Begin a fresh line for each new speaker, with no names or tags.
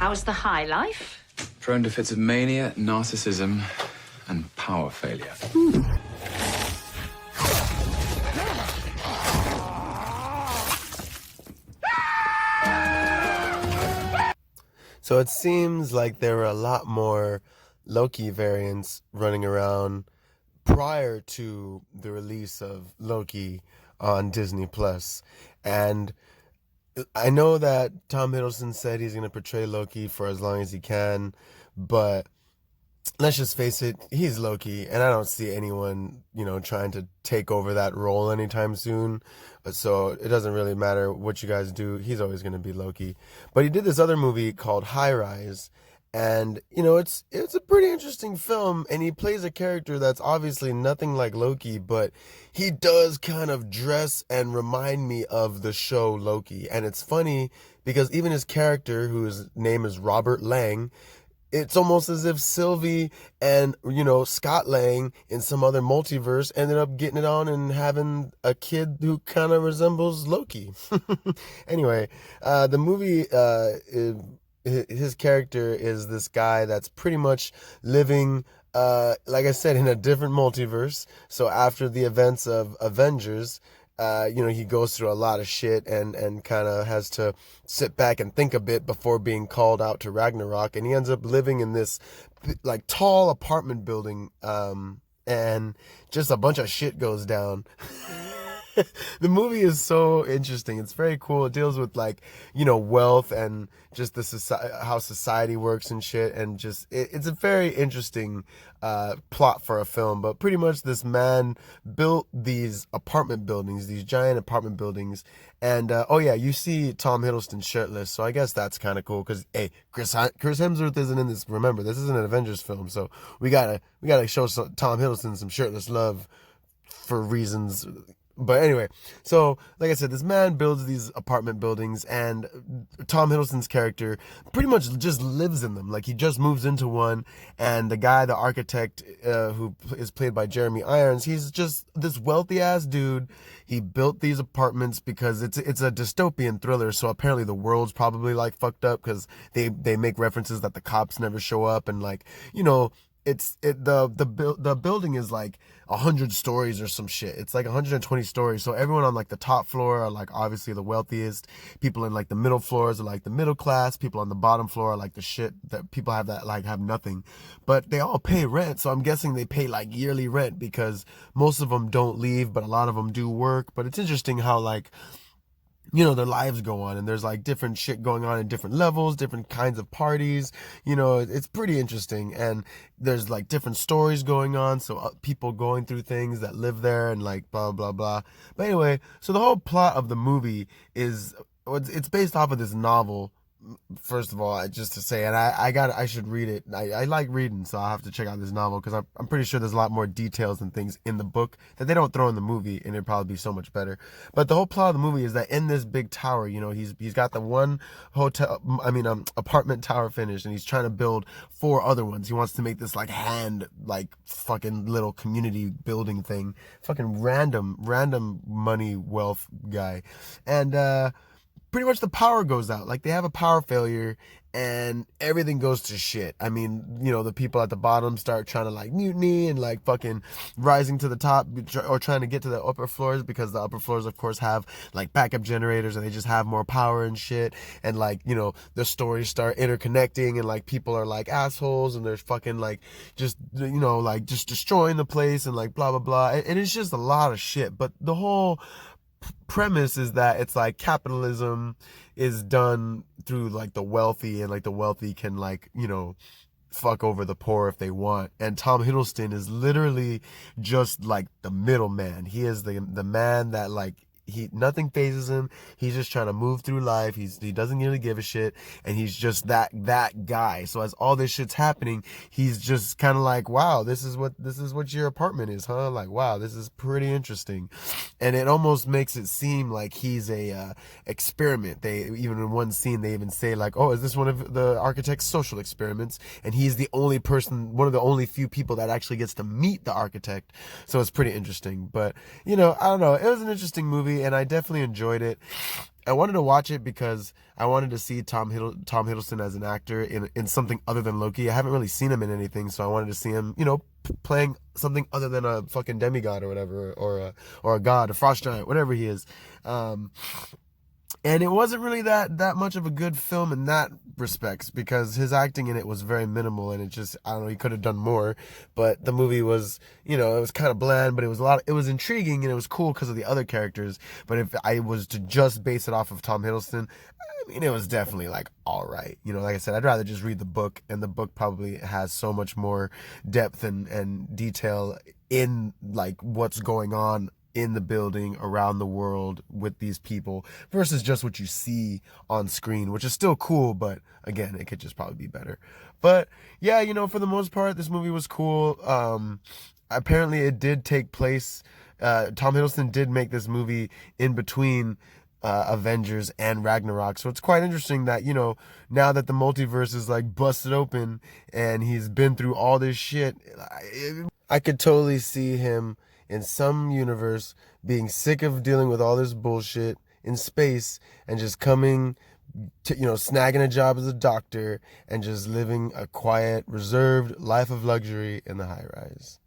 How's the high life?
Prone to fits of mania, narcissism, and power failure.
So it seems like there were a lot more Loki variants running around prior to the release of Loki on Disney Plus. And I know that Tom Hiddleston said he's going to portray Loki for as long as he can, but let's just face it, he's Loki, and I don't see anyone, trying to take over that role anytime soon. So it doesn't really matter what you guys do. He's always going to be Loki. But he did this other movie called High Rise, and, it's a pretty interesting film, and he plays a character that's obviously nothing like Loki, but he does kind of dress and remind me of the show Loki. And it's funny because even his character, whose name is Robert Lang, it's almost as if Sylvie and, Scott Lang in some other multiverse ended up getting it on and having a kid who kind of resembles Loki. Anyway, the movie, his character is this guy that's pretty much living, like I said, in a different multiverse. So after the events of Avengers, he goes through a lot of shit and kind of has to sit back and think a bit before being called out to Ragnarok. And he ends up living in this like tall apartment building, and just a bunch of shit goes down. The movie is so interesting. It's very cool. It deals with wealth and just how society works and shit. And just, it's a very interesting plot for a film. But pretty much this man built these apartment buildings, these giant apartment buildings. And, you see Tom Hiddleston shirtless. So I guess that's kind of cool because, hey, Chris Hemsworth isn't in this. Remember, this isn't an Avengers film. So we gotta show Tom Hiddleston some shirtless love for reasons. But anyway, so like I said, this man builds these apartment buildings, and Tom Hiddleston's character pretty much just lives in them. Like, he just moves into one, and the guy, the architect, who is played by Jeremy Irons, he's just this wealthy ass dude. He built these apartments because it's a dystopian thriller. So apparently the world's probably fucked up because they make references that the cops never show up, and the building is 100 stories or some shit. It's 120 stories. So everyone on the top floor are obviously the wealthiest. People in the middle floors are the middle class. People on the bottom floor are the shit that people have that have nothing. But they all pay rent. So I'm guessing they pay yearly rent because most of them don't leave, but a lot of them do work. But it's interesting how their lives go on, and there's different shit going on in different levels, different kinds of parties. It's pretty interesting, and there's different stories going on. So people going through things that live there and blah, blah, blah. But anyway, so the whole plot of the movie is, it's based off of this novel. First of all, just to say, and I should read it. I like reading, so I'll have to check out this novel because I'm pretty sure there's a lot more details and things in the book that they don't throw in the movie, and it'd probably be so much better. But the whole plot of the movie is that in this big tower, he's got the one apartment tower finished, and he's trying to build 4 other ones. He wants to make this fucking little community building thing. Fucking random money wealth guy. And pretty much the power goes out. They have a power failure and everything goes to shit. I mean, the people at the bottom start trying to mutiny and fucking rising to the top or trying to get to the upper floors because the upper floors of course have backup generators and they just have more power and shit. And the stories start interconnecting and people are assholes and there's fucking just destroying the place and blah, blah, blah. And it's just a lot of shit. But the whole premise is that it's capitalism is done through the wealthy, and the wealthy can fuck over the poor if they want. And Tom Hiddleston is literally just the middleman. He is the man that nothing phases him. He's just trying to move through life. He doesn't really give a shit, and he's just that guy. So as all this shit's happening, he's just kind of wow, this is what your apartment is, huh? Wow, this is pretty interesting. And it almost makes it seem like he's a experiment. They even in one scene they even say oh, is this one of the architect's social experiments? And he's the only person, one of the only few people that actually gets to meet the architect. So it's pretty interesting. But I don't know, it was an interesting movie, and I definitely enjoyed it. I wanted to watch it because I wanted to see Tom Hiddleston as an actor in something other than Loki. I haven't really seen him in anything, so I wanted to see him, playing something other than a fucking demigod or whatever, or a god, a frost giant, whatever he is. And it wasn't really that much of a good film in that respects, because his acting in it was very minimal, and it just, I don't know, he could have done more. But the movie was, it was kind of bland, but it was intriguing, and it was cool because of the other characters. But if I was to just base it off of Tom Hiddleston, I mean, it was definitely like all right. Like I said, I'd rather just read the book, and the book probably has so much more depth and detail in like what's going on in the building, around the world, with these people, versus just what you see on screen, which is still cool, but again, it could just probably be better. But yeah, for the most part, this movie was cool. Apparently it did take place, Tom Hiddleston did make this movie in between Avengers and Ragnarok, so it's quite interesting that, now that the multiverse is like busted open and he's been through all this shit, I could totally see him in some universe being sick of dealing with all this bullshit in space and just coming to, snagging a job as a doctor and just living a quiet, reserved life of luxury in the high rise.